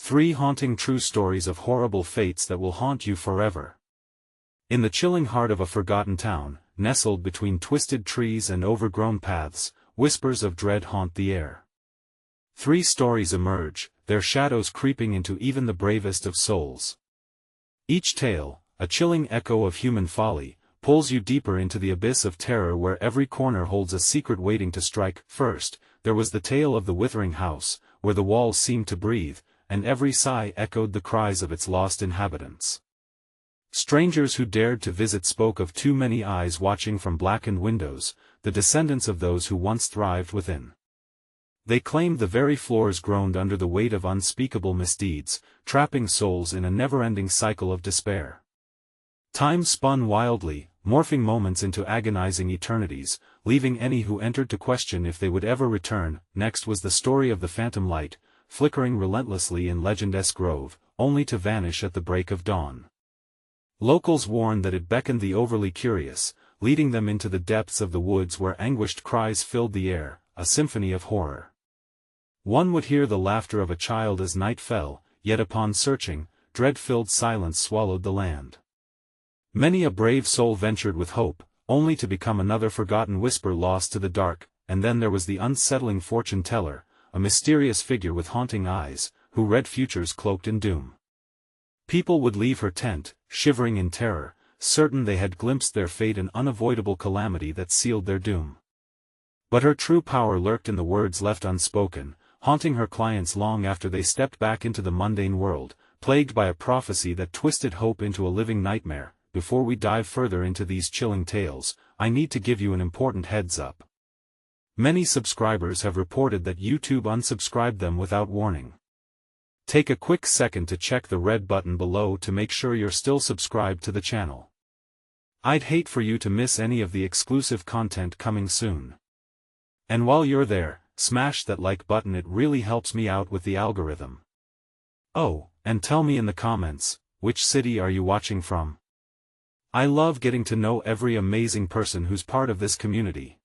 3 haunting true stories of horrible fates that will haunt you forever. In the chilling heart of a forgotten town, nestled between twisted trees and overgrown paths, whispers of dread haunt the air. 3 stories emerge, their shadows creeping into even the bravest of souls. Each tale, a chilling echo of human folly, pulls you deeper into the abyss of terror where every corner holds a secret waiting to strike. First, there was the tale of the withering house, where the walls seemed to breathe, and every sigh echoed the cries of its lost inhabitants. Strangers who dared to visit spoke of too many eyes watching from blackened windows, the descendants of those who once thrived within. They claimed the very floors groaned under the weight of unspeakable misdeeds, trapping souls in a never-ending cycle of despair. Time spun wildly, morphing moments into agonizing eternities, leaving any who entered to question if they would ever return. Next was the story of the phantom light, flickering relentlessly in Legendess Grove, only to vanish at the break of dawn. Locals warned that it beckoned the overly curious, leading them into the depths of the woods where anguished cries filled the air, a symphony of horror. One would hear the laughter of a child as night fell, yet upon searching, dread-filled silence swallowed the land. Many a brave soul ventured with hope, only to become another forgotten whisper lost to the dark. And then there was the unsettling fortune-teller, a mysterious figure with haunting eyes, who read futures cloaked in doom. People would leave her tent, shivering in terror, certain they had glimpsed their fate, an unavoidable calamity that sealed their doom. But her true power lurked in the words left unspoken, haunting her clients long after they stepped back into the mundane world, plagued by a prophecy that twisted hope into a living nightmare. Before we dive further into these chilling tales, I need to give you an important heads up. Many subscribers have reported that YouTube unsubscribed them without warning. Take a quick second to check the red button below to make sure you're still subscribed to the channel. I'd hate for you to miss any of the exclusive content coming soon. And while you're there, smash that like button, it really helps me out with the algorithm. Oh, and tell me in the comments, which city are you watching from? I love getting to know every amazing person who's part of this community.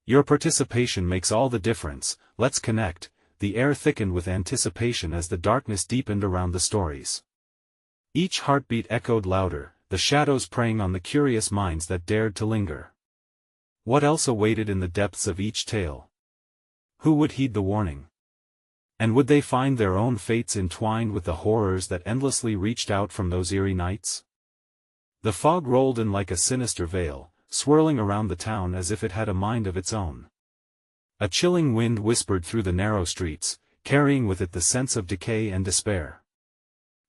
Your participation makes all the difference. Let's connect. The air thickened with anticipation as the darkness deepened around the stories. Each heartbeat echoed louder, the shadows preying on the curious minds that dared to linger. What else awaited in the depths of each tale? Who would heed the warning? And would they find their own fates entwined with the horrors that endlessly reached out from those eerie nights? The fog rolled in like a sinister veil, swirling around the town as if it had a mind of its own. A chilling wind whispered through the narrow streets, carrying with it the sense of decay and despair.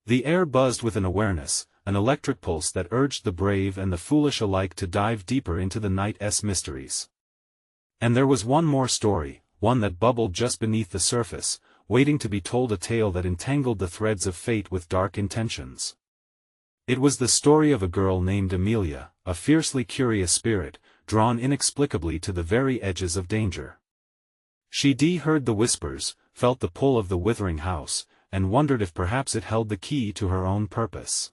The air buzzed with an awareness, an electric pulse that urged the brave and the foolish alike to dive deeper into the night's mysteries. And there was one more story, one that bubbled just beneath the surface, waiting to be told, a tale that entangled the threads of fate with dark intentions. It was the story of a girl named Amelia, a fiercely curious spirit, drawn inexplicably to the very edges of danger. She heard the whispers, felt the pull of the withering house, and wondered if perhaps it held the key to her own purpose.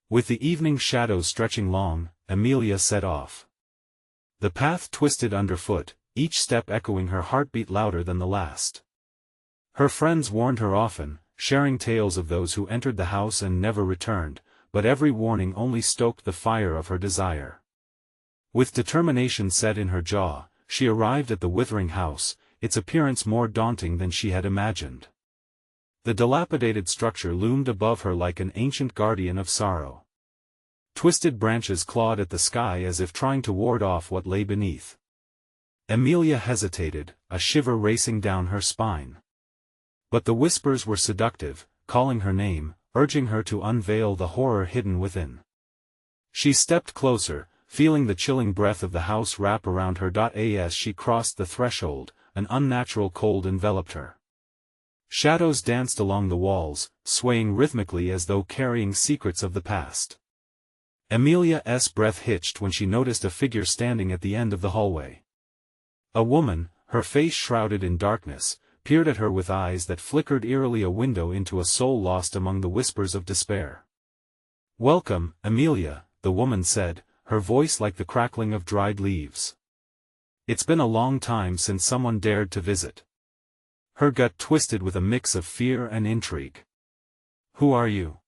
With the evening shadows stretching long, Amelia set off. The path twisted underfoot, each step echoing her heartbeat louder than the last. Her friends warned her often, sharing tales of those who entered the house and never returned, but every warning only stoked the fire of her desire. With determination set in her jaw, she arrived at the withering house, its appearance more daunting than she had imagined. The dilapidated structure loomed above her like an ancient guardian of sorrow. Twisted branches clawed at the sky as if trying to ward off what lay beneath. Amelia hesitated, a shiver racing down her spine. But the whispers were seductive, calling her name, urging her to unveil the horror hidden within. She stepped closer, feeling the chilling breath of the house wrap around her. As she crossed the threshold, an unnatural cold enveloped her. Shadows danced along the walls, swaying rhythmically as though carrying secrets of the past. Amelia's breath hitched when she noticed a figure standing at the end of the hallway. A woman, her face shrouded in darkness, peered at her with eyes that flickered eerily, a window into a soul lost among the whispers of despair. "Welcome, Amelia," the woman said, her voice like the crackling of dried leaves. "It's been a long time since someone dared to visit." her gut twisted with a mix of fear and intrigue. "Who are you?"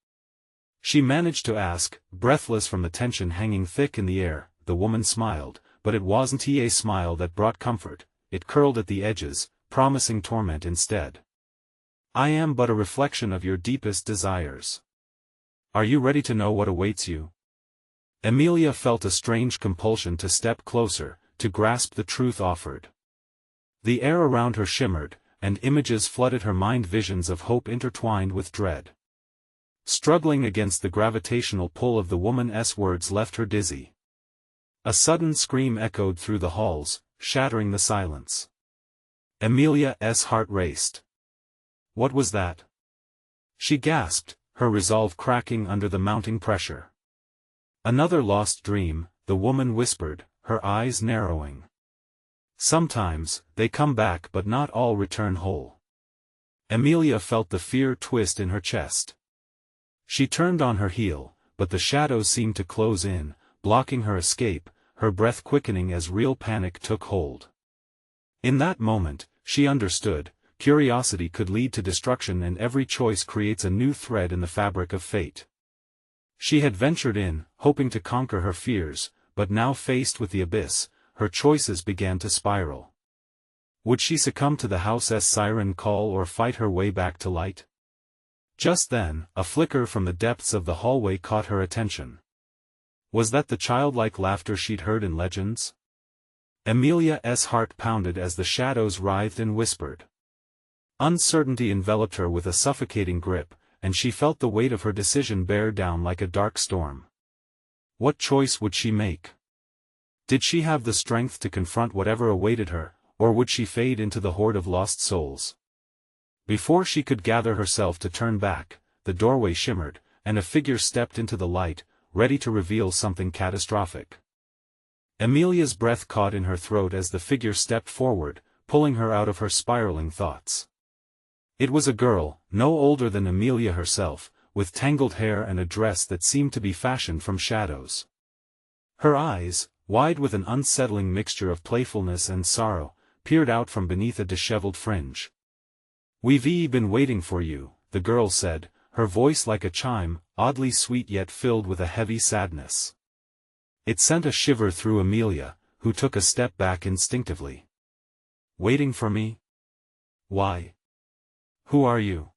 she managed to ask, breathless from the tension hanging thick in the air. The woman smiled, but it wasn't a smile that brought comfort. It curled at the edges, promising torment instead. "I am but a reflection of your deepest desires. Are you ready to know what awaits you?" Amelia felt a strange compulsion to step closer, to grasp the truth offered. The air around her shimmered, and images flooded her mind, visions of hope intertwined with dread. Struggling against the gravitational pull of the woman's words left her dizzy. A sudden scream echoed through the halls, shattering the silence. Amelia's heart raced. What was that? She gasped, her resolve cracking under the mounting pressure. "Another lost dream," the woman whispered, her eyes narrowing. "Sometimes, they come back but not all return whole." Amelia felt the fear twist in her chest. She turned on her heel, but the shadows seemed to close in, blocking her escape, her breath quickening as real panic took hold. In that moment, she understood, curiosity could lead to destruction, and every choice creates a new thread in the fabric of fate. She had ventured in, hoping to conquer her fears, but now faced with the abyss, her choices began to spiral. Would she succumb to the house's siren call or fight her way back to light? Just then, a flicker from the depths of the hallway caught her attention. Was that the childlike laughter she'd heard in legends? Amelia's heart pounded as the shadows writhed and whispered. Uncertainty enveloped her with a suffocating grip, and she felt the weight of her decision bear down like a dark storm. What choice would she make? Did she have the strength to confront whatever awaited her, or would she fade into the horde of lost souls? Before she could gather herself to turn back, the doorway shimmered, and a figure stepped into the light, ready to reveal something catastrophic. Amelia's breath caught in her throat as the figure stepped forward, pulling her out of her spiraling thoughts. It was a girl, no older than Amelia herself, with tangled hair and a dress that seemed to be fashioned from shadows. Her eyes, wide with an unsettling mixture of playfulness and sorrow, peered out from beneath a disheveled fringe. "We've been waiting for you," the girl said, her voice like a chime, oddly sweet yet filled with a heavy sadness. It sent a shiver through Amelia, who took a step back instinctively. "Waiting for me? Why? Who are you?"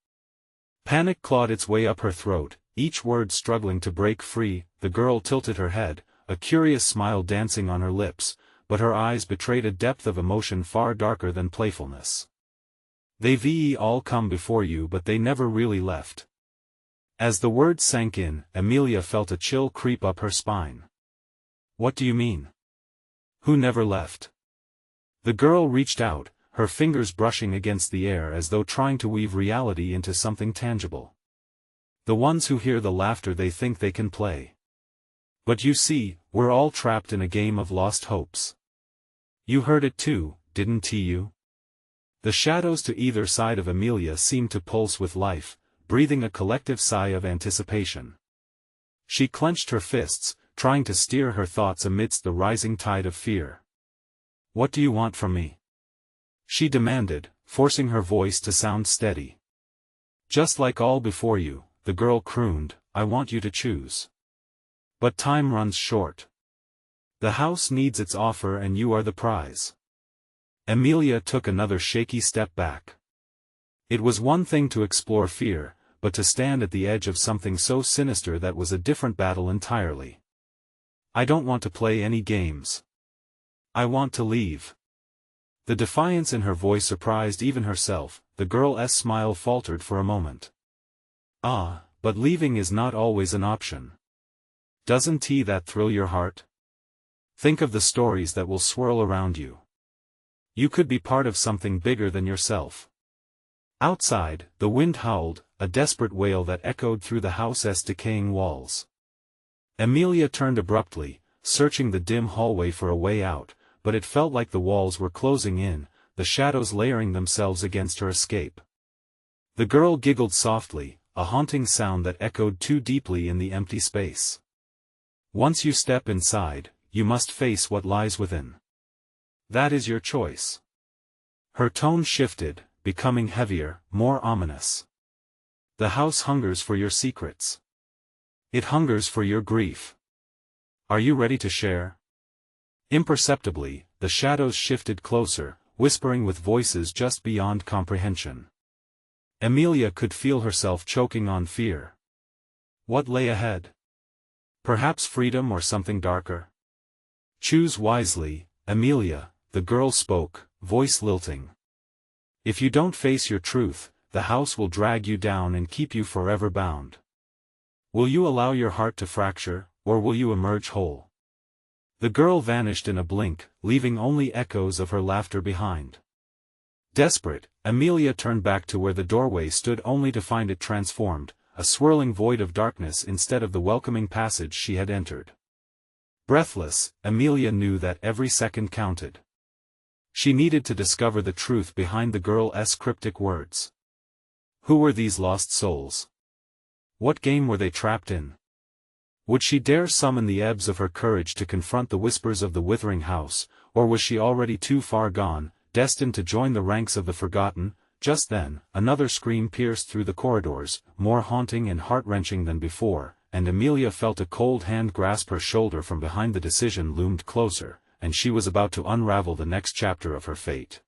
Panic clawed its way up her throat, each word struggling to break free. The girl tilted her head, a curious smile dancing on her lips, but her eyes betrayed a depth of emotion far darker than playfulness. "They've all come before you, but they never really left." As the words sank in, Amelia felt a chill creep up her spine. "What do you mean? Who never left?" The girl reached out, her fingers brushing against the air as though trying to weave reality into something tangible. "The ones who hear the laughter they think they can play. But you see, we're all trapped in a game of lost hopes. You heard it too, didn't you?" The shadows to either side of Amelia seemed to pulse with life, breathing a collective sigh of anticipation. She clenched her fists, trying to steer her thoughts amidst the rising tide of fear. "What do you want from me?" she demanded, forcing her voice to sound steady. "Just like all before you," the girl crooned, "I want you to choose. But time runs short. The house needs its offer and you are the prize." Amelia took another shaky step back. It was one thing to explore fear, but to stand at the edge of something so sinister that was a different battle entirely. "I don't want to play any games. I want to leave." The defiance in her voice surprised even herself. The girl's smile faltered for a moment. "Ah, but leaving is not always an option. Doesn't that thrill your heart? Think of the stories that will swirl around you. You could be part of something bigger than yourself." Outside, the wind howled, a desperate wail that echoed through the house's decaying walls. Amelia turned abruptly, searching the dim hallway for a way out, but it felt like the walls were closing in, the shadows layering themselves against her escape. The girl giggled softly, a haunting sound that echoed too deeply in the empty space. "Once you step inside, you must face what lies within. That is your choice." Her tone shifted, becoming heavier, more ominous. The house hungers for your secrets. It hungers for your grief. Are you ready to share? Imperceptibly, the shadows shifted closer, whispering with voices just beyond comprehension. Amelia could feel herself choking on fear. What lay ahead? Perhaps freedom or something darker? Choose wisely, Amelia, the girl spoke, voice lilting. If you don't face your truth, the house will drag you down and keep you forever bound. Will you allow your heart to fracture, or will you emerge whole? The girl vanished in a blink, leaving only echoes of her laughter behind. Desperate, Amelia turned back to where the doorway stood only to find it transformed, a swirling void of darkness instead of the welcoming passage she had entered. Breathless, Amelia knew that every second counted. She needed to discover the truth behind the girl's cryptic words. Who were these lost souls? What game were they trapped in? Would she dare summon the ebbs of her courage to confront the whispers of the withering house, or was she already too far gone, destined to join the ranks of the forgotten? Just then, another scream pierced through the corridors, more haunting and heart-wrenching than before, and Amelia felt a cold hand grasp her shoulder from behind. The decision loomed closer, and she was about to unravel the next chapter of her fate.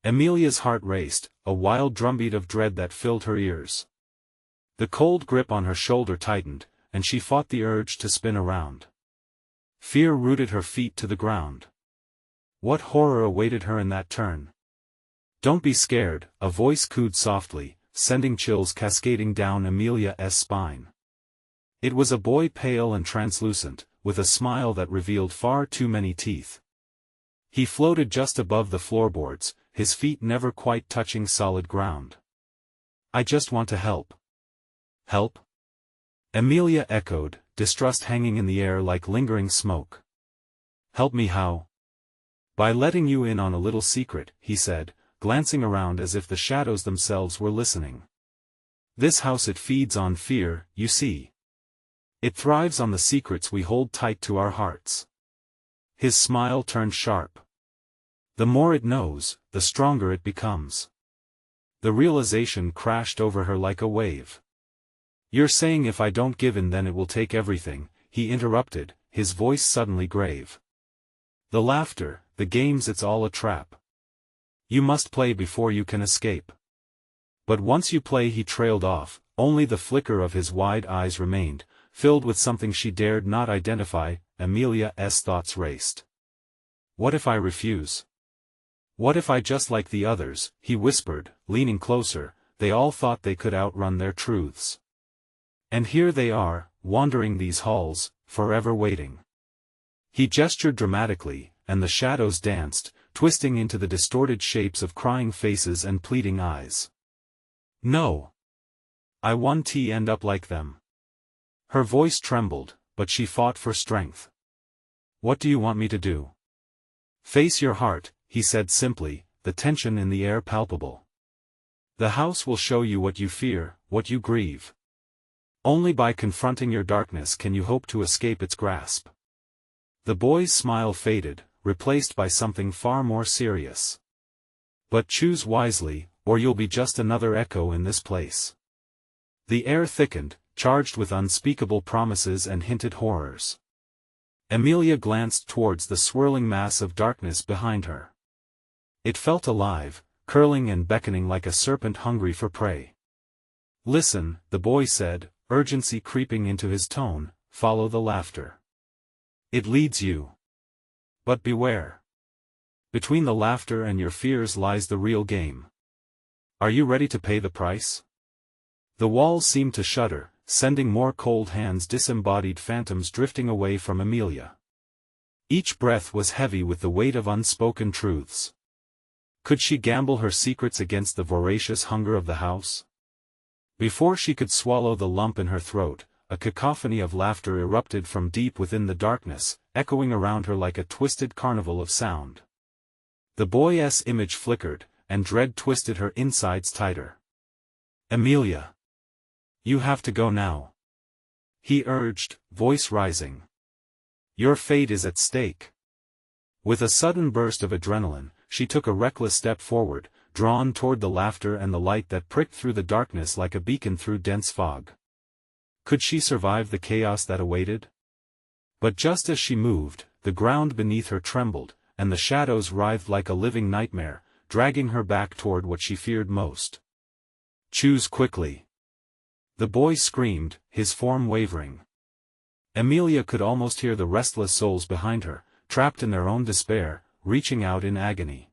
Amelia's heart raced, a wild drumbeat of dread that filled her ears. The cold grip on her shoulder tightened, and she fought the urge to spin around. Fear rooted her feet to the ground. What horror awaited her in that turn? Don't be scared, a voice cooed softly, sending chills cascading down Amelia's spine. It was a boy, pale and translucent, with a smile that revealed far too many teeth. He floated just above the floorboards, his feet never quite touching solid ground. I just want to help. Help? Amelia echoed, distrust hanging in the air like lingering smoke. Help me how? By letting you in on a little secret, he said, glancing around as if the shadows themselves were listening. This house, it feeds on fear, you see. It thrives on the secrets we hold tight to our hearts. His smile turned sharp. The more it knows, the stronger it becomes. The realization crashed over her like a wave. You're saying if I don't give in then it will take everything, he interrupted, his voice suddenly grave. The laughter, the games, it's all a trap. You must play before you can escape. But once you play, he trailed off, only the flicker of his wide eyes remained, filled with something she dared not identify. Amelia's thoughts raced. What if I refuse? What if I just like the others, he whispered, leaning closer, they all thought they could outrun their truths. And here they are, wandering these halls, forever waiting. He gestured dramatically, and the shadows danced, twisting into the distorted shapes of crying faces and pleading eyes. No. I want to end up like them. Her voice trembled, but she fought for strength. What do you want me to do? Face your heart, he said simply, the tension in the air palpable. The house will show you what you fear, what you grieve. Only by confronting your darkness can you hope to escape its grasp. The boy's smile faded, replaced by something far more serious. But choose wisely, or you'll be just another echo in this place. The air thickened, charged with unspeakable promises and hinted horrors. Amelia glanced towards the swirling mass of darkness behind her. It felt alive, curling and beckoning like a serpent hungry for prey. Listen, the boy said, urgency creeping into his tone, follow the laughter. It leads you. But beware. Between the laughter and your fears lies the real game. Are you ready to pay the price? The walls seemed to shudder, sending more cold hands, disembodied phantoms drifting away from Amelia. Each breath was heavy with the weight of unspoken truths. Could she gamble her secrets against the voracious hunger of the house? Before she could swallow the lump in her throat, a cacophony of laughter erupted from deep within the darkness, echoing around her like a twisted carnival of sound. The boy's image flickered, and dread twisted her insides tighter. Amelia. You have to go now. He urged, voice rising. Your fate is at stake. With a sudden burst of adrenaline, she took a reckless step forward, drawn toward the laughter and the light that pricked through the darkness like a beacon through dense fog. Could she survive the chaos that awaited? But just as she moved, the ground beneath her trembled, and the shadows writhed like a living nightmare, dragging her back toward what she feared most. "Choose quickly!" the boy screamed, his form wavering. Amelia could almost hear the restless souls behind her, trapped in their own despair, reaching out in agony.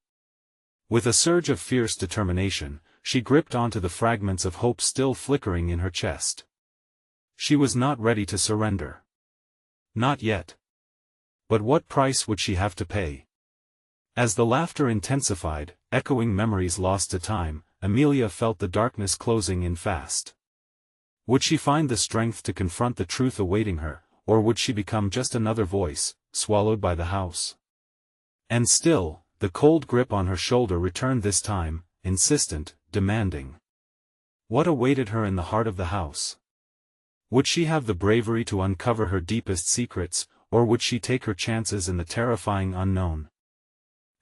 With a surge of fierce determination, she gripped onto the fragments of hope still flickering in her chest. She was not ready to surrender. Not yet. But what price would she have to pay? As the laughter intensified, echoing memories lost to time, Amelia felt the darkness closing in fast. Would she find the strength to confront the truth awaiting her, or would she become just another voice, swallowed by the house? And still, the cold grip on her shoulder returned this time, insistent, demanding. What awaited her in the heart of the house? Would she have the bravery to uncover her deepest secrets, or would she take her chances in the terrifying unknown?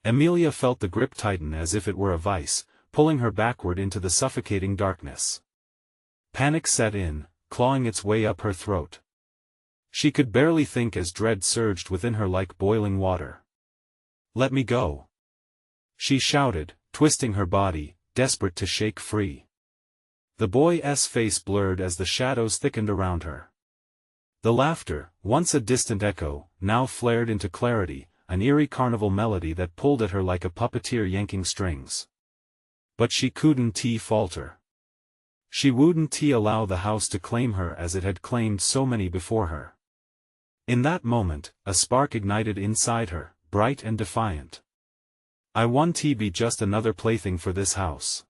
Amelia felt the grip tighten as if it were a vice, pulling her backward into the suffocating darkness. Panic set in, clawing its way up her throat. She could barely think as dread surged within her like boiling water. "Let me go!" she shouted, twisting her body, desperate to shake free. The boy's face blurred as the shadows thickened around her. The laughter, once a distant echo, now flared into clarity, an eerie carnival melody that pulled at her like a puppeteer yanking strings. But she couldn't falter. She wouldn't allow the house to claim her as it had claimed so many before her. In that moment, a spark ignited inside her, bright and defiant. "I want to be just another plaything for this house."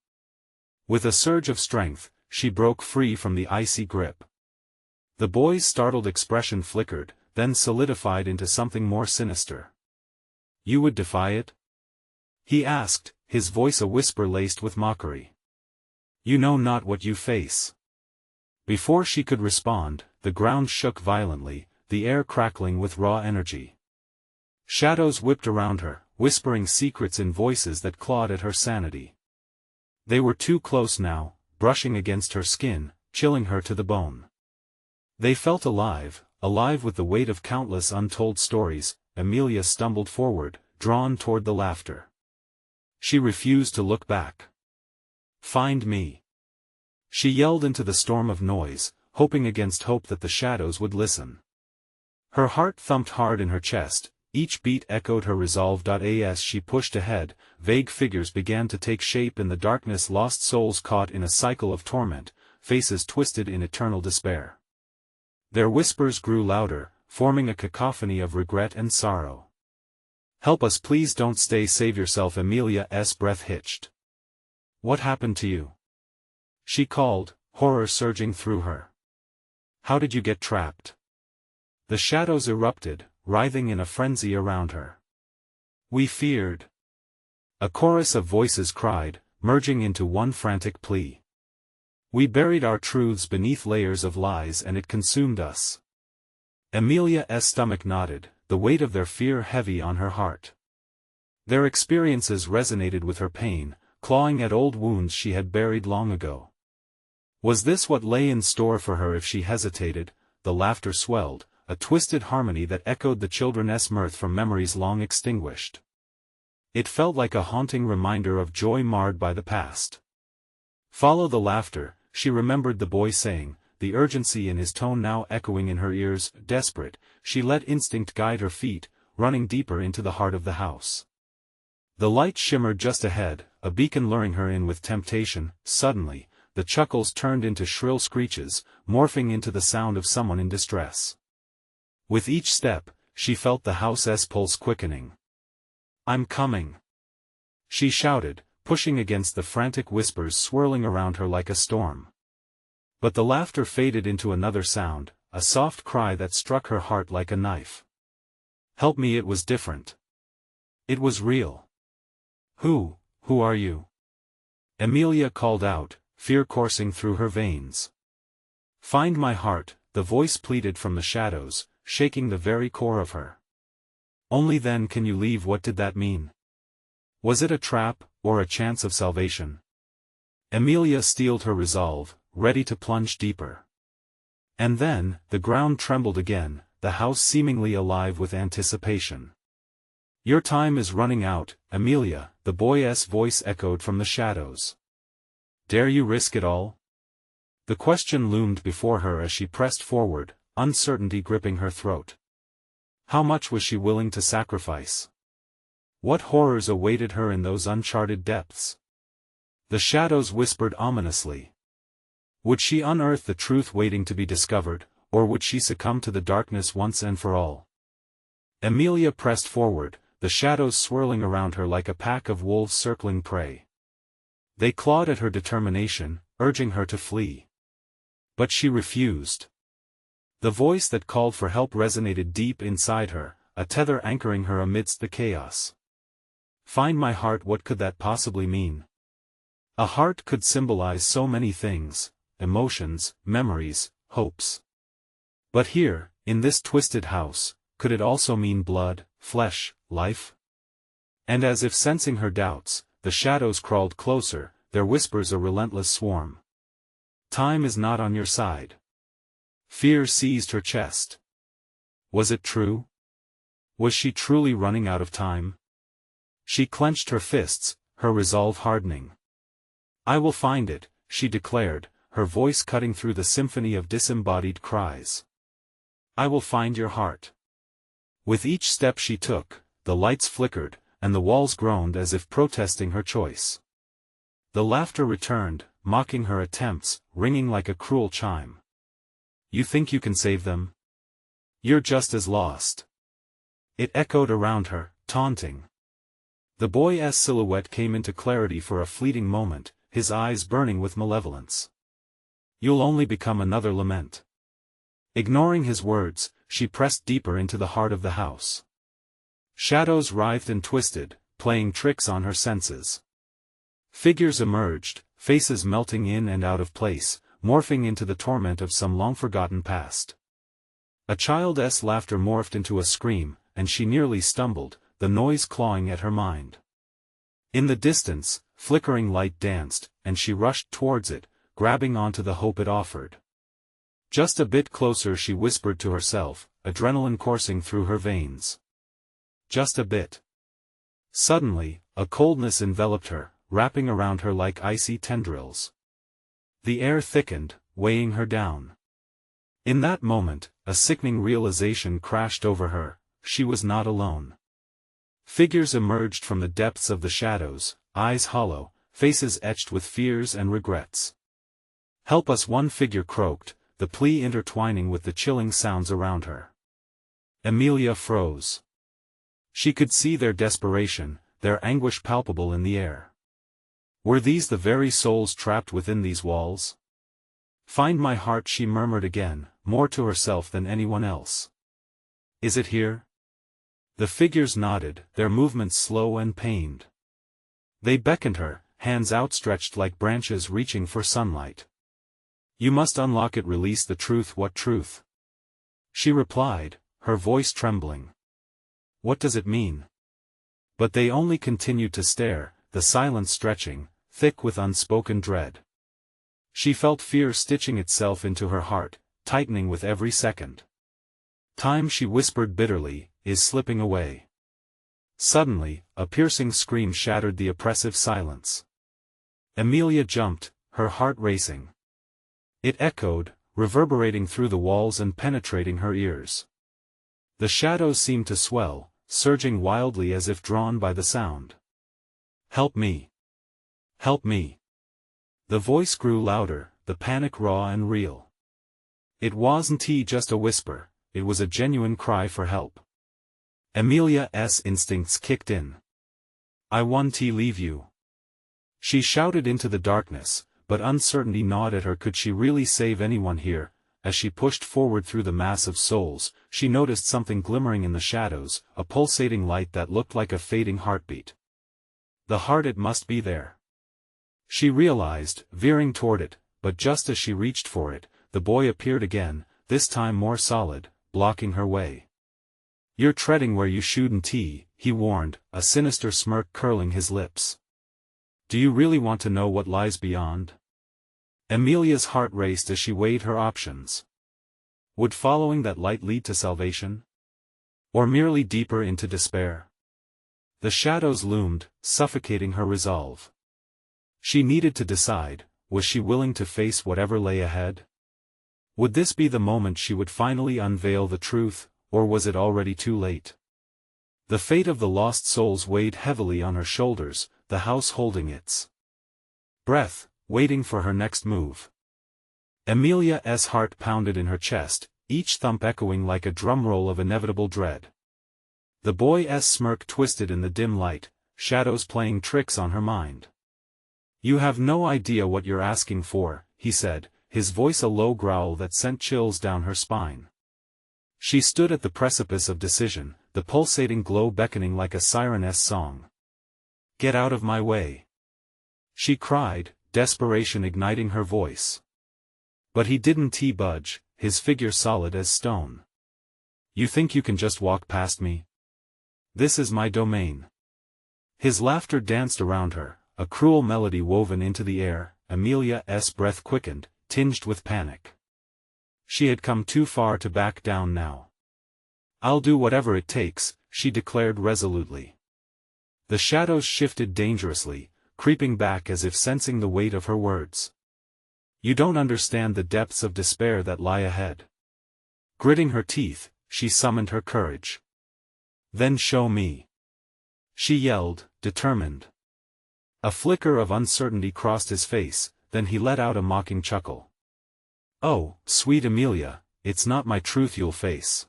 With a surge of strength, she broke free from the icy grip. The boy's startled expression flickered, then solidified into something more sinister. "You would defy it?" he asked, his voice a whisper laced with mockery. "You know not what you face." Before she could respond, the ground shook violently, the air crackling with raw energy. Shadows whipped around her, whispering secrets in voices that clawed at her sanity. They were too close now, brushing against her skin, chilling her to the bone. They felt alive, alive with the weight of countless untold stories. Amelia stumbled forward, drawn toward the laughter. She refused to look back. "Find me!" she yelled into the storm of noise, hoping against hope that the shadows would listen. Her heart thumped hard in her chest, each beat echoed her resolve. As she pushed ahead, vague figures began to take shape in the darkness, lost souls caught in a cycle of torment, faces twisted in eternal despair. Their whispers grew louder, forming a cacophony of regret and sorrow. "Help us, please, don't stay, save yourself." Amelia's breath hitched. "What happened to you?" she called, horror surging through her. "How did you get trapped?" The shadows erupted, writhing in a frenzy around her. "We feared," a chorus of voices cried, merging into one frantic plea. "We buried our truths beneath layers of lies and it consumed us." Amelia's stomach knotted, the weight of their fear heavy on her heart. Their experiences resonated with her pain, clawing at old wounds she had buried long ago. Was this what lay in store for her if she hesitated? The laughter swelled, a twisted harmony that echoed the children's mirth from memories long extinguished. It felt like a haunting reminder of joy marred by the past. "Follow the laughter," she remembered the boy saying, the urgency in his tone now echoing in her ears. Desperate, she let instinct guide her feet, running deeper into the heart of the house. The light shimmered just ahead, a beacon luring her in with temptation. Suddenly, the chuckles turned into shrill screeches, morphing into the sound of someone in distress. With each step, she felt the house's pulse quickening. "I'm coming!" she shouted, pushing against the frantic whispers swirling around her like a storm. But the laughter faded into another sound, a soft cry that struck her heart like a knife. "Help me!" It was different. It was real. Who are you?" Amelia called out, fear coursing through her veins. "Find my heart," the voice pleaded from the shadows, shaking the very core of her. "Only then can you leave." What did that mean? Was it a trap, or a chance of salvation? Amelia steeled her resolve, ready to plunge deeper. And then, the ground trembled again, the house seemingly alive with anticipation. "Your time is running out, Amelia," the boy's voice echoed from the shadows. "Dare you risk it all?" The question loomed before her as she pressed forward, uncertainty gripping her throat. How much was she willing to sacrifice? What horrors awaited her in those uncharted depths? The shadows whispered ominously. Would she unearth the truth waiting to be discovered, or would she succumb to the darkness once and for all? Amelia pressed forward, the shadows swirling around her like a pack of wolves circling prey. They clawed at her determination, urging her to flee. But she refused. The voice that called for help resonated deep inside her, a tether anchoring her amidst the chaos. Find my heart. What could that possibly mean? A heart could symbolize so many things: emotions, memories, hopes. But here, in this twisted house, could it also mean blood, flesh, life? And as if sensing her doubts, the shadows crawled closer, their whispers a relentless swarm. Time is not on your side. Fear seized her chest. Was it true? Was she truly running out of time? She clenched her fists, her resolve hardening. "I will find it," she declared, her voice cutting through the symphony of disembodied cries. "I will find your heart." With each step she took, the lights flickered, and the walls groaned as if protesting her choice. The laughter returned, mocking her attempts, ringing like a cruel chime. "You think you can save them? You're just as lost." It echoed around her, taunting. The boy's silhouette came into clarity for a fleeting moment, his eyes burning with malevolence. "You'll only become another lament." Ignoring his words, she pressed deeper into the heart of the house. Shadows writhed and twisted, playing tricks on her senses. Figures emerged, faces melting in and out of place, morphing into the torment of some long-forgotten past. A child's laughter morphed into a scream, and she nearly stumbled, the noise clawing at her mind. In the distance, flickering light danced, and she rushed towards it, grabbing onto the hope it offered. Just a bit closer, she whispered to herself, adrenaline coursing through her veins. Just a bit. Suddenly, a coldness enveloped her, wrapping around her like icy tendrils. The air thickened, weighing her down. In that moment, a sickening realization crashed over her: she was not alone. Figures emerged from the depths of the shadows, eyes hollow, faces etched with fears and regrets. "Help us," one figure croaked, the plea intertwining with the chilling sounds around her. Amelia froze. She could see their desperation, their anguish palpable in the air. Were these the very souls trapped within these walls? "Find my heart," she murmured again, more to herself than anyone else. "Is it here?" The figures nodded, their movements slow and pained. They beckoned her, hands outstretched like branches reaching for sunlight. "You must unlock it." "Release the truth." "What truth?" she replied, her voice trembling. "What does it mean?" But they only continued to stare, the silence stretching, thick with unspoken dread. She felt fear stitching itself into her heart, tightening with every second. "Time," she whispered bitterly, "is slipping away." Suddenly, a piercing scream shattered the oppressive silence. Amelia jumped, her heart racing. It echoed, reverberating through the walls and penetrating her ears. The shadows seemed to swell, surging wildly as if drawn by the sound. "Help me! Help me!" The voice grew louder, the panic raw and real. It wasn't just a whisper, it was a genuine cry for help. Amelia's instincts kicked in. "I won't leave you." She shouted into the darkness, but uncertainty gnawed at her. Could she really save anyone here? As she pushed forward through the mass of souls, she noticed something glimmering in the shadows, a pulsating light that looked like a fading heartbeat. The heart, it must be there. She realized, veering toward it, but just as she reached for it, the boy appeared again, this time more solid, blocking her way. "You're treading where you shouldn't," he warned, a sinister smirk curling his lips. "Do you really want to know what lies beyond?" Amelia's heart raced as she weighed her options. Would following that light lead to salvation? Or merely deeper into despair? The shadows loomed, suffocating her resolve. She needed to decide, was she willing to face whatever lay ahead? Would this be the moment she would finally unveil the truth, or was it already too late? The fate of the lost souls weighed heavily on her shoulders, the house holding its breath, waiting for her next move. Amelia's heart pounded in her chest, each thump echoing like a drumroll of inevitable dread. The boy's smirk twisted in the dim light, shadows playing tricks on her mind. "You have no idea what you're asking for," he said, his voice a low growl that sent chills down her spine. She stood at the precipice of decision, the pulsating glow beckoning like a siren's song. "Get out of my way!" she cried, desperation igniting her voice. But he didn't budge, his figure solid as stone. "You think you can just walk past me? This is my domain." His laughter danced around her, a cruel melody woven into the air. Amelia's breath quickened, tinged with panic. She had come too far to back down now. "I'll do whatever it takes," she declared resolutely. The shadows shifted dangerously, creeping back as if sensing the weight of her words. "You don't understand the depths of despair that lie ahead." Gritting her teeth, she summoned her courage. "Then show me," she yelled, determined. A flicker of uncertainty crossed his face, then he let out a mocking chuckle. "Oh, sweet Amelia, it's not my truth you'll face."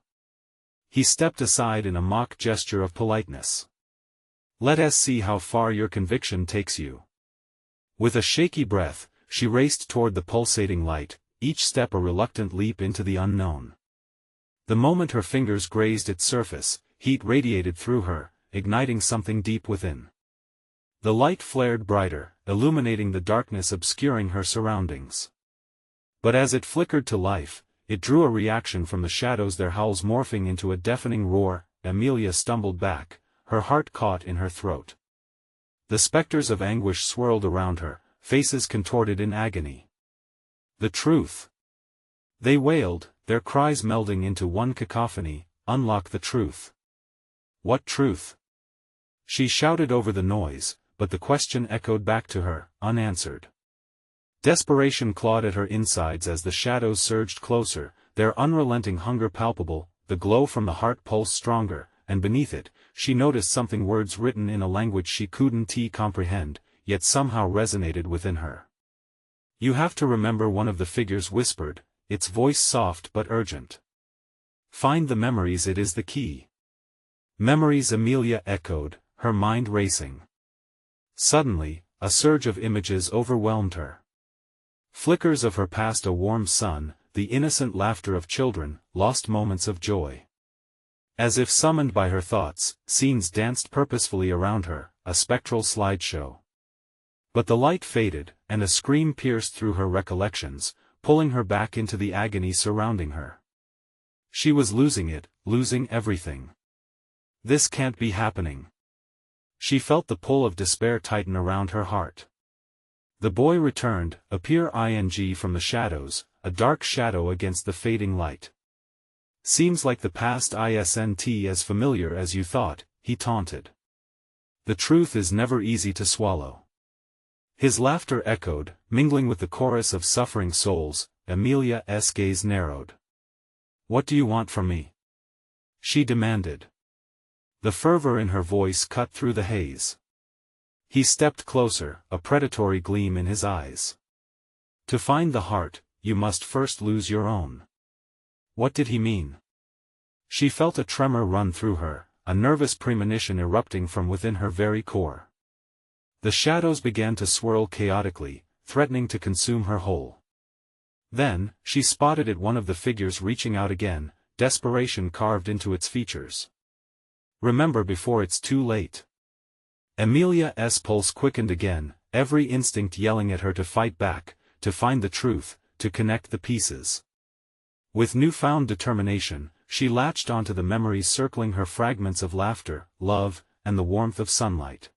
He stepped aside in a mock gesture of politeness. "Let us see how far your conviction takes you." With a shaky breath, she raced toward the pulsating light, each step a reluctant leap into the unknown. The moment her fingers grazed its surface, heat radiated through her, igniting something deep within. The light flared brighter, illuminating the darkness obscuring her surroundings. But as it flickered to life, it drew a reaction from the shadows, their howls morphing into a deafening roar. Amelia stumbled back, her heart caught in her throat. The specters of anguish swirled around her, faces contorted in agony. "The truth!" they wailed, their cries melding into one cacophony. "Unlock the truth!" "What truth?" she shouted over the noise, but the question echoed back to her, unanswered. Desperation clawed at her insides as the shadows surged closer, their unrelenting hunger palpable. The glow from the heart pulsed stronger, and beneath it, she noticed something, words written in a language she couldn't comprehend, yet somehow resonated within her. "You have to remember," one of the figures whispered, its voice soft but urgent. "Find the memories, it is the key." "Memories," Amelia echoed, her mind racing. Suddenly, a surge of images overwhelmed her. Flickers of her past, a warm sun, the innocent laughter of children, lost moments of joy. As if summoned by her thoughts, scenes danced purposefully around her, a spectral slideshow. But the light faded, and a scream pierced through her recollections, pulling her back into the agony surrounding her. She was losing it, losing everything. This can't be happening. She felt the pull of despair tighten around her heart. The boy returned, appear from the shadows, a dark shadow against the fading light. "Seems like the past isn't as familiar as you thought," he taunted. "The truth is never easy to swallow." His laughter echoed, mingling with the chorus of suffering souls. Amelia's gaze narrowed. "What do you want from me?" she demanded. The fervor in her voice cut through the haze. He stepped closer, a predatory gleam in his eyes. "To find the heart, you must first lose your own." What did he mean? She felt a tremor run through her, a nervous premonition erupting from within her very core. The shadows began to swirl chaotically, threatening to consume her whole. Then, she spotted it, one of the figures reaching out again, desperation carved into its features. "Remember before it's too late." Amelia's pulse quickened again, every instinct yelling at her to fight back, to find the truth, to connect the pieces. With newfound determination, she latched onto the memories circling her, fragments of laughter, love, and the warmth of sunlight.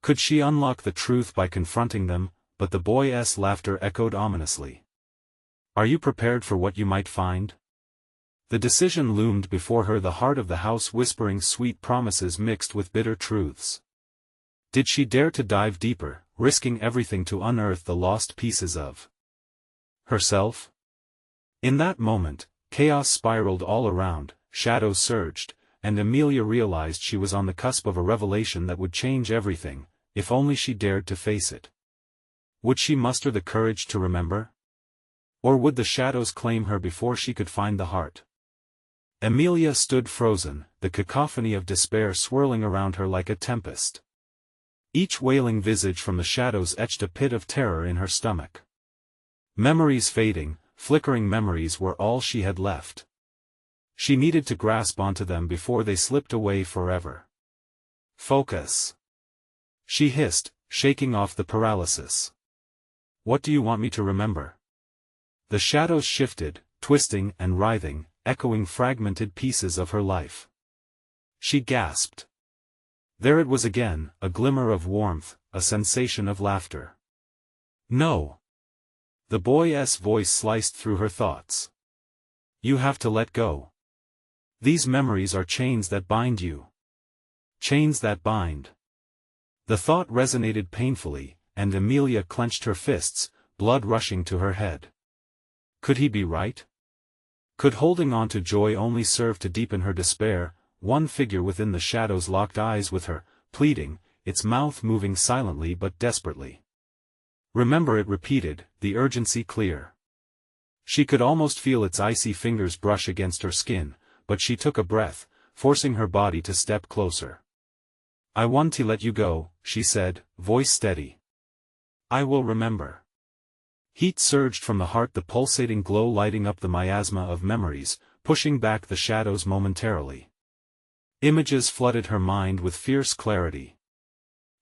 Could she unlock the truth by confronting them? But the boy's laughter echoed ominously. Are you prepared for what you might find? The decision loomed before her, the heart of the house whispering sweet promises mixed with bitter truths. Did she dare to dive deeper, risking everything to unearth the lost pieces of herself? In that moment, chaos spiraled all around, shadows surged, and Amelia realized she was on the cusp of a revelation that would change everything, if only she dared to face it. Would she muster the courage to remember? Or would the shadows claim her before she could find the heart? Amelia stood frozen, the cacophony of despair swirling around her like a tempest. Each wailing visage from the shadows etched a pit of terror in her stomach. Memories fading, flickering memories were all she had left. She needed to grasp onto them before they slipped away forever. Focus! She hissed, shaking off the paralysis. What do you want me to remember? The shadows shifted, twisting and writhing, echoing fragmented pieces of her life. She gasped. There it was again, a glimmer of warmth, a sensation of laughter. No! The boy's voice sliced through her thoughts. You have to let go. These memories are chains that bind you. Chains that bind. The thought resonated painfully, and Amelia clenched her fists, blood rushing to her head. Could he be right? Could holding on to joy only serve to deepen her despair? One figure within the shadows locked eyes with her, pleading, its mouth moving silently but desperately. Remember, it repeated, the urgency clear. She could almost feel its icy fingers brush against her skin, but she took a breath, forcing her body to step closer. I want to let you go, she said, voice steady. I will remember. Heat surged from the heart, the pulsating glow lighting up the miasma of memories, pushing back the shadows momentarily. Images flooded her mind with fierce clarity.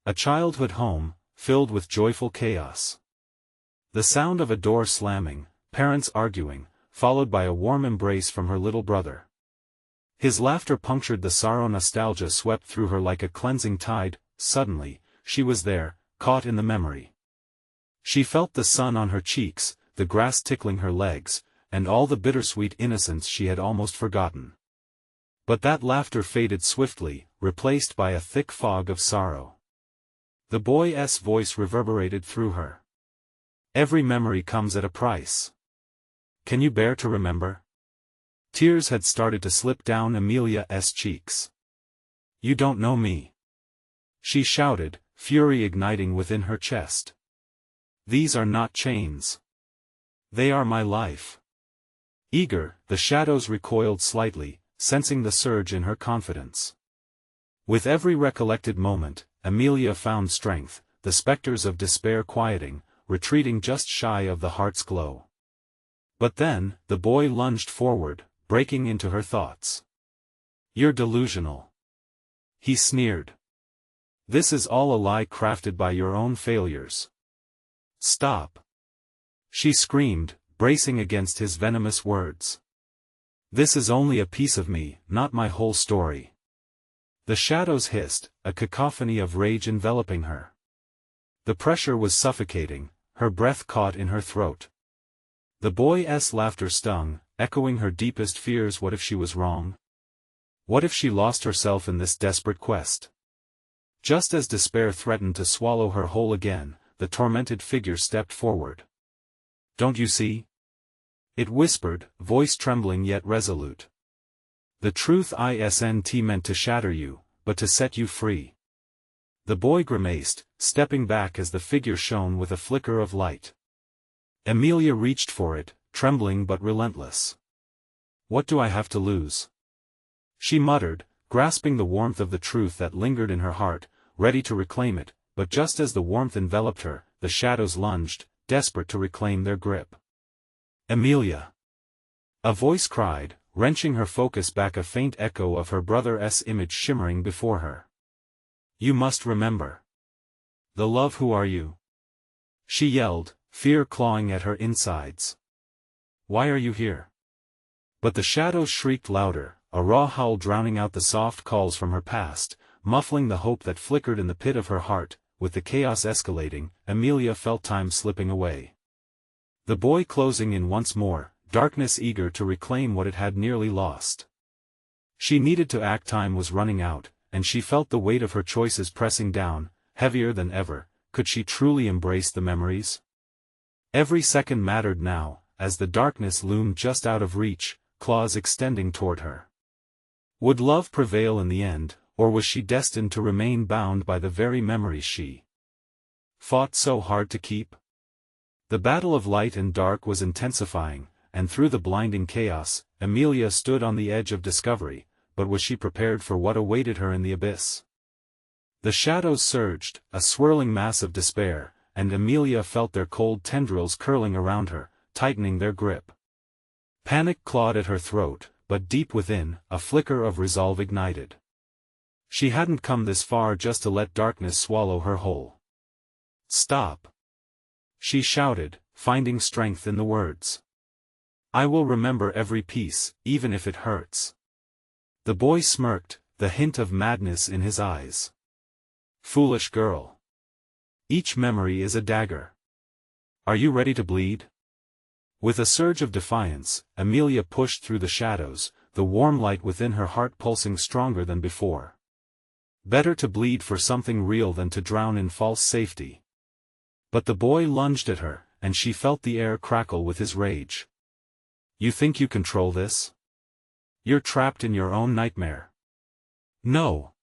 A childhood home, filled with joyful chaos. The sound of a door slamming, parents arguing, followed by a warm embrace from her little brother. His laughter punctured the sorrow. Nostalgia swept through her like a cleansing tide. Suddenly, she was there, caught in the memory. She felt the sun on her cheeks, the grass tickling her legs, and all the bittersweet innocence she had almost forgotten. But that laughter faded swiftly, replaced by a thick fog of sorrow. The boy's voice reverberated through her. Every memory comes at a price. Can you bear to remember? Tears had started to slip down Amelia's cheeks. You don't know me, she shouted, fury igniting within her chest. These are not chains. They are my life. Eager, the shadows recoiled slightly, sensing the surge in her confidence. With every recollected moment, Amelia found strength, the specters of despair quieting, retreating just shy of the heart's glow. But then, the boy lunged forward, breaking into her thoughts. You're delusional, he sneered. This is all a lie crafted by your own failures. Stop, she screamed, bracing against his venomous words. This is only a piece of me, not my whole story. The shadows hissed, a cacophony of rage enveloping her. The pressure was suffocating, her breath caught in her throat. The boy's laughter stung, echoing her deepest fears. What if she was wrong? What if she lost herself in this desperate quest? Just as despair threatened to swallow her whole again, the tormented figure stepped forward. Don't you see? It whispered, voice trembling yet resolute. The truth isn't meant to shatter you, but to set you free. The boy grimaced, stepping back as the figure shone with a flicker of light. Amelia reached for it, trembling but relentless. What do I have to lose? She muttered, grasping the warmth of the truth that lingered in her heart, ready to reclaim it, but just as the warmth enveloped her, the shadows lunged, desperate to reclaim their grip. Amelia! A voice cried, wrenching her focus back, a faint echo of her brother's image shimmering before her. You must remember. The love. Who are you? She yelled, fear clawing at her insides. Why are you here? But the shadows shrieked louder, a raw howl drowning out the soft calls from her past, muffling the hope that flickered in the pit of her heart. With the chaos escalating, Amelia felt time slipping away. The boy closing in once more, darkness eager to reclaim what it had nearly lost. She needed to act. Time was running out, and she felt the weight of her choices pressing down, heavier than ever. Could she truly embrace the memories? Every second mattered now, as the darkness loomed just out of reach, claws extending toward her. Would love prevail in the end, or was she destined to remain bound by the very memories she fought so hard to keep? The battle of light and dark was intensifying, and through the blinding chaos, Amelia stood on the edge of discovery, but was she prepared for what awaited her in the abyss? The shadows surged, a swirling mass of despair, and Amelia felt their cold tendrils curling around her, tightening their grip. Panic clawed at her throat, but deep within, a flicker of resolve ignited. She hadn't come this far just to let darkness swallow her whole. "Stop!" she shouted, finding strength in the words. "I will remember every piece, even if it hurts." The boy smirked, the hint of madness in his eyes. "Foolish girl. Each memory is a dagger. Are you ready to bleed?" With a surge of defiance, Amelia pushed through the shadows, the warm light within her heart pulsing stronger than before. Better to bleed for something real than to drown in false safety. But the boy lunged at her, and she felt the air crackle with his rage. "You think you control this? You're trapped in your own nightmare." "No.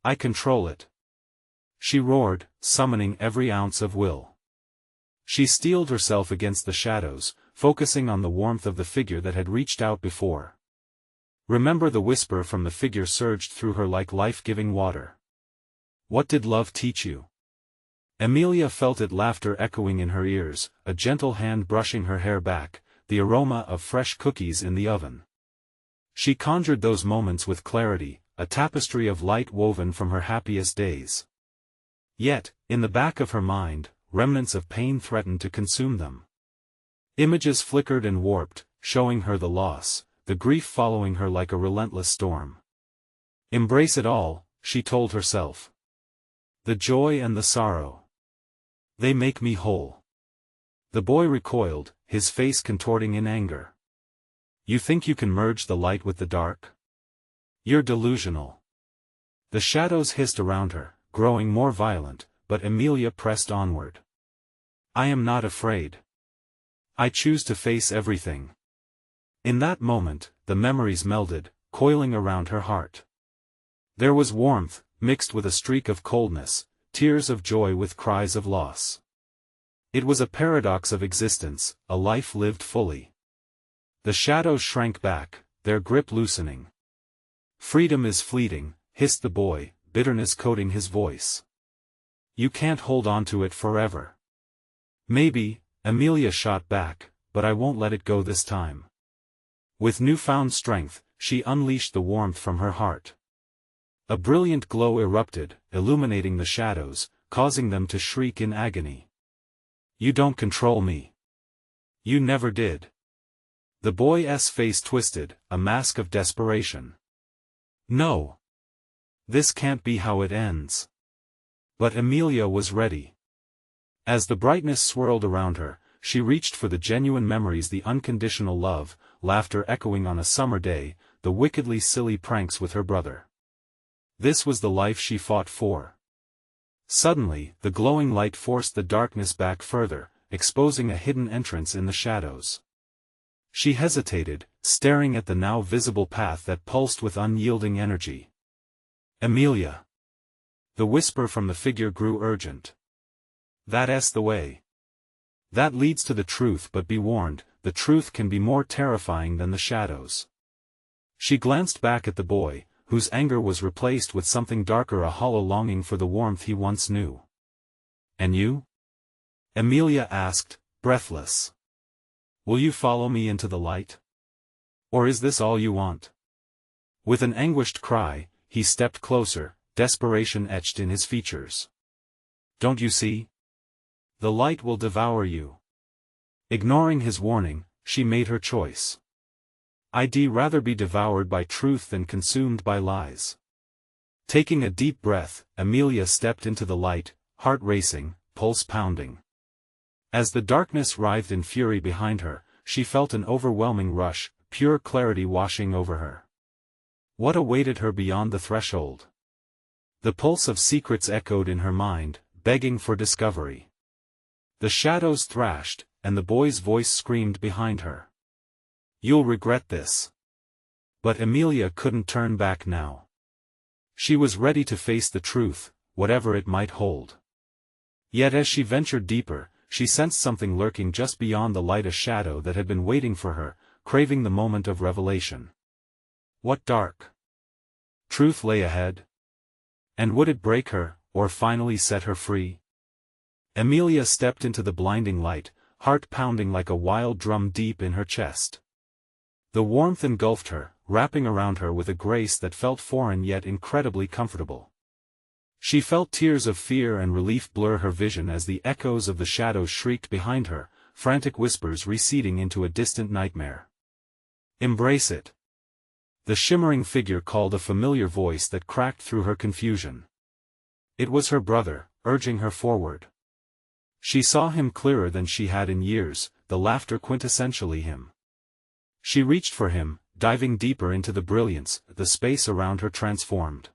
I control it," she roared, summoning every ounce of will. She steeled herself against the shadows, focusing on the warmth of the figure that had reached out before. "Remember," the whisper from the figure surged through her like life-giving water. "What did love teach you?" Amelia felt it, laughter echoing in her ears, a gentle hand brushing her hair back, the aroma of fresh cookies in the oven. She conjured those moments with clarity, a tapestry of light woven from her happiest days. Yet, in the back of her mind, remnants of pain threatened to consume them. Images flickered and warped, showing her the loss, the grief following her like a relentless storm. "Embrace it all," she told herself. "The joy and the sorrow. They make me whole." The boy recoiled, his face contorting in anger. "You think you can merge the light with the dark? You're delusional." The shadows hissed around her, growing more violent, but Amelia pressed onward. "I am not afraid. I choose to face everything." In that moment, the memories melded, coiling around her heart. There was warmth, mixed with a streak of coldness, tears of joy with cries of loss. It was a paradox of existence, a life lived fully. The shadows shrank back, their grip loosening. "Freedom is fleeting," hissed the boy, bitterness coating his voice. "You can't hold on to it forever." "Maybe," Amelia shot back, "but I won't let it go this time." With newfound strength, she unleashed the warmth from her heart. A brilliant glow erupted, illuminating the shadows, causing them to shriek in agony. "You don't control me. You never did." The boy's face twisted, a mask of desperation. "No. This can't be how it ends." But Amelia was ready. As the brightness swirled around her, she reached for the genuine memories, the unconditional love, laughter echoing on a summer day, the wickedly silly pranks with her brother. This was the life she fought for. Suddenly, the glowing light forced the darkness back further, exposing a hidden entrance in the shadows. She hesitated, staring at the now visible path that pulsed with unyielding energy. "Amelia!" The whisper from the figure grew urgent. "That's the way. That leads to the truth, but be warned, the truth can be more terrifying than the shadows." She glanced back at the boy, whose anger was replaced with something darker, a hollow longing for the warmth he once knew. "And you?" Amelia asked, breathless. "Will you follow me into the light? Or is this all you want?" With an anguished cry, he stepped closer, desperation etched in his features. "Don't you see? The light will devour you." Ignoring his warning, she made her choice. I'd rather be devoured by truth than consumed by lies. Taking a deep breath, Amelia stepped into the light, heart racing, pulse pounding. As the darkness writhed in fury behind her, she felt an overwhelming rush, pure clarity washing over her. What awaited her beyond the threshold? The pulse of secrets echoed in her mind, begging for discovery. The shadows thrashed, and the boy's voice screamed behind her. You'll regret this. But Amelia couldn't turn back now. She was ready to face the truth, whatever it might hold. Yet as she ventured deeper, she sensed something lurking just beyond the light, a shadow that had been waiting for her, craving the moment of revelation. What dark truth lay ahead? And would it break her, or finally set her free? Amelia stepped into the blinding light, heart pounding like a wild drum deep in her chest. The warmth engulfed her, wrapping around her with a grace that felt foreign yet incredibly comfortable. She felt tears of fear and relief blur her vision as the echoes of the shadows shrieked behind her, frantic whispers receding into a distant nightmare. Embrace it. The shimmering figure called, a familiar voice that cracked through her confusion. It was her brother, urging her forward. She saw him clearer than she had in years, the laughter quintessentially him. She reached for him, diving deeper into the brilliance, the space around her transformed.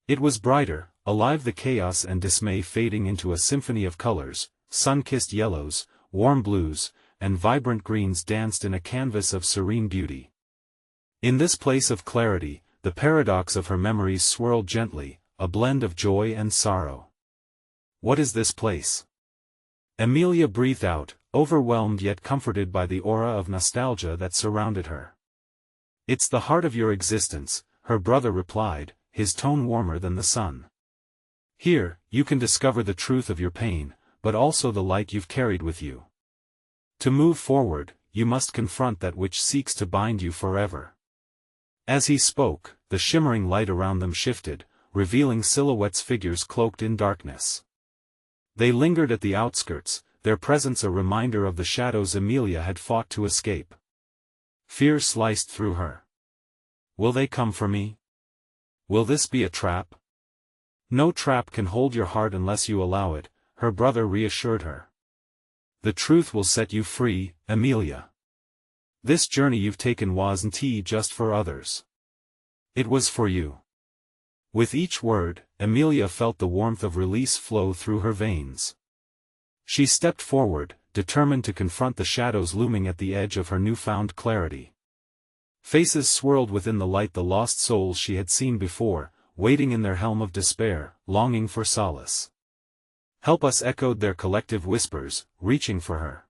It was brighter, alive, the chaos and dismay fading into a symphony of colors. Sun-kissed yellows, warm blues, and vibrant greens danced in a canvas of serene beauty. In this place of clarity, the paradox of her memories swirled gently, a blend of joy and sorrow. What is this place? Amelia breathed out, overwhelmed yet comforted by the aura of nostalgia that surrounded her. It's the heart of your existence, her brother replied, his tone warmer than the sun. Here, you can discover the truth of your pain, but also the light you've carried with you. To move forward, you must confront that which seeks to bind you forever. As he spoke, the shimmering light around them shifted, revealing silhouettes, figures cloaked in darkness. They lingered at the outskirts, their presence a reminder of the shadows Amelia had fought to escape. Fear sliced through her. Will they come for me? Will this be a trap? No trap can hold your heart unless you allow it, her brother reassured her. The truth will set you free, Amelia. This journey you've taken wasn't just for others. It was for you. With each word, Amelia felt the warmth of release flow through her veins. She stepped forward, determined to confront the shadows looming at the edge of her newfound clarity. Faces swirled within the light, the lost souls she had seen before, waiting in their helm of despair, longing for solace. Help us, echoed their collective whispers, reaching for her.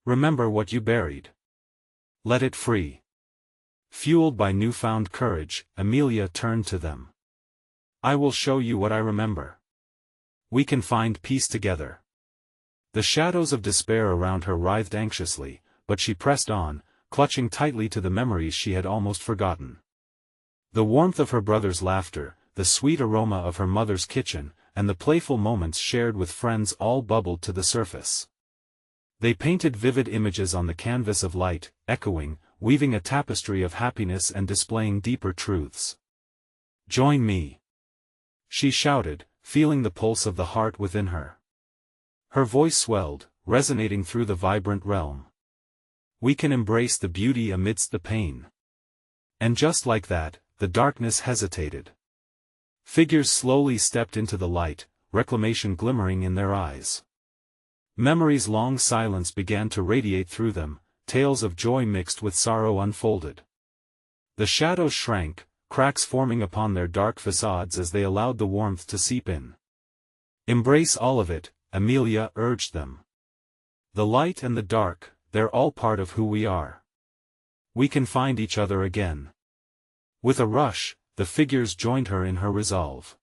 Remember what you buried. Let it free. Fueled by newfound courage, Amelia turned to them. I will show you what I remember. We can find peace together. The shadows of despair around her writhed anxiously, but she pressed on, clutching tightly to the memories she had almost forgotten. The warmth of her brother's laughter, the sweet aroma of her mother's kitchen, and the playful moments shared with friends all bubbled to the surface. They painted vivid images on the canvas of light, echoing, weaving a tapestry of happiness and displaying deeper truths. Join me, she shouted, feeling the pulse of the heart within her. Her voice swelled, resonating through the vibrant realm. We can embrace the beauty amidst the pain. And just like that, the darkness hesitated. Figures slowly stepped into the light, reclamation glimmering in their eyes. Memories long silenced began to radiate through them, tales of joy mixed with sorrow unfolded. The shadows shrank, cracks forming upon their dark facades as they allowed the warmth to seep in. Embrace all of it, Amelia urged them. The light and the dark, they're all part of who we are. We can find each other again. With a rush, the figures joined her in her resolve.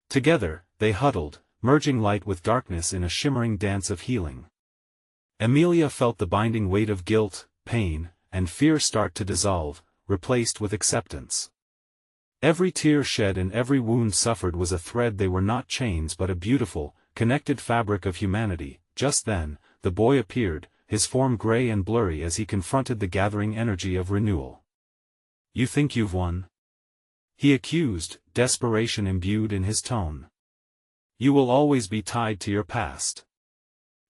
Together, they huddled, merging light with darkness in a shimmering dance of healing. Amelia felt the binding weight of guilt, pain, and fear start to dissolve, replaced with acceptance. Every tear shed and every wound suffered was a thread. They were not chains but a beautiful, connected fabric of humanity. Just then, the boy appeared, his form gray and blurry as he confronted the gathering energy of renewal. "You think you've won?" he accused, desperation imbued in his tone. "You will always be tied to your past."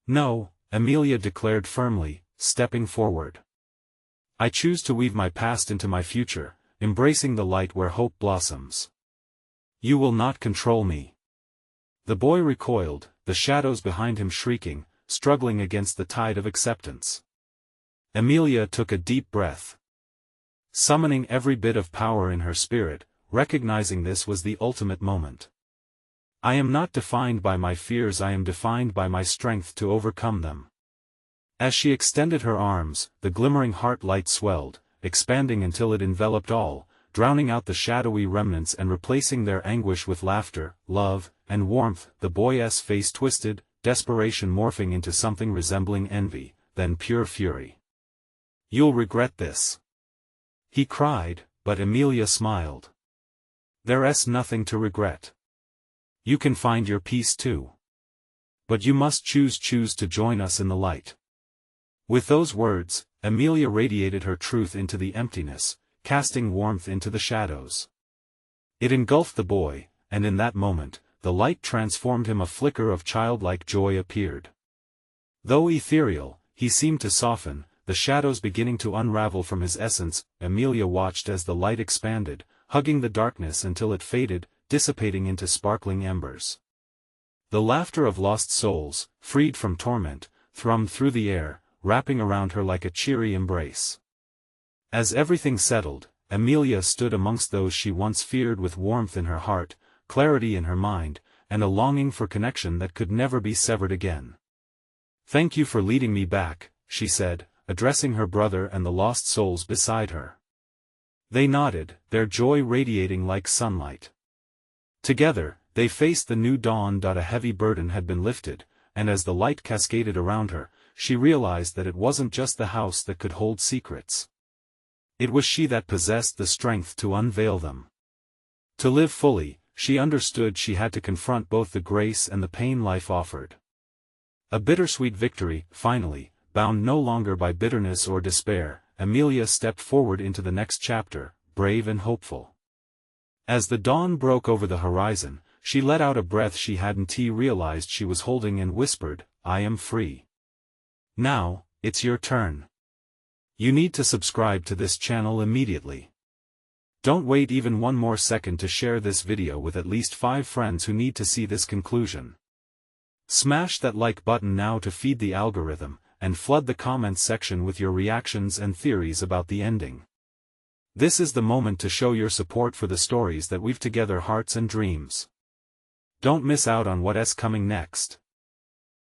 "No," Amelia declared firmly, stepping forward. "I choose to weave my past into my future, embracing the light where hope blossoms. You will not control me." The boy recoiled, the shadows behind him shrieking, struggling against the tide of acceptance. Amelia took a deep breath. Summoning every bit of power in her spirit, recognizing this was the ultimate moment. "I am not defined by my fears, I am defined by my strength to overcome them." As she extended her arms, the glimmering heart light swelled, expanding until it enveloped all, drowning out the shadowy remnants and replacing their anguish with laughter, love, and warmth. The boy's face twisted, desperation morphing into something resembling envy, then pure fury. "You'll regret this," he cried, but Amelia smiled. "There's nothing to regret. You can find your peace too. But you must choose to join us in the light." With those words, Amelia radiated her truth into the emptiness, casting warmth into the shadows. It engulfed the boy, and in that moment, the light transformed him. A flicker of childlike joy appeared. Though ethereal, he seemed to soften, the shadows beginning to unravel from his essence. Amelia watched as the light expanded, hugging the darkness until it faded, dissipating into sparkling embers. The laughter of lost souls, freed from torment, thrummed through the air, wrapping around her like a cheery embrace. As everything settled, Amelia stood amongst those she once feared with warmth in her heart, clarity in her mind, and a longing for connection that could never be severed again. "Thank you for leading me back," she said, addressing her brother and the lost souls beside her. They nodded, their joy radiating like sunlight. Together, they faced the new dawn. A heavy burden had been lifted, and as the light cascaded around her, she realized that it wasn't just the house that could hold secrets. It was she that possessed the strength to unveil them. To live fully, she understood she had to confront both the grace and the pain life offered. A bittersweet victory, finally, bound no longer by bitterness or despair, Amelia stepped forward into the next chapter, brave and hopeful. As the dawn broke over the horizon, she let out a breath she hadn't realized she was holding and whispered, "I am free. Now, it's your turn. You need to subscribe to this channel immediately. Don't wait even one more second to share this video with at least 5 friends who need to see this conclusion. Smash that like button now to feed the algorithm, and flood the comments section with your reactions and theories about the ending. This is the moment to show your support for the stories that weave together hearts and dreams. Don't miss out on what's coming next.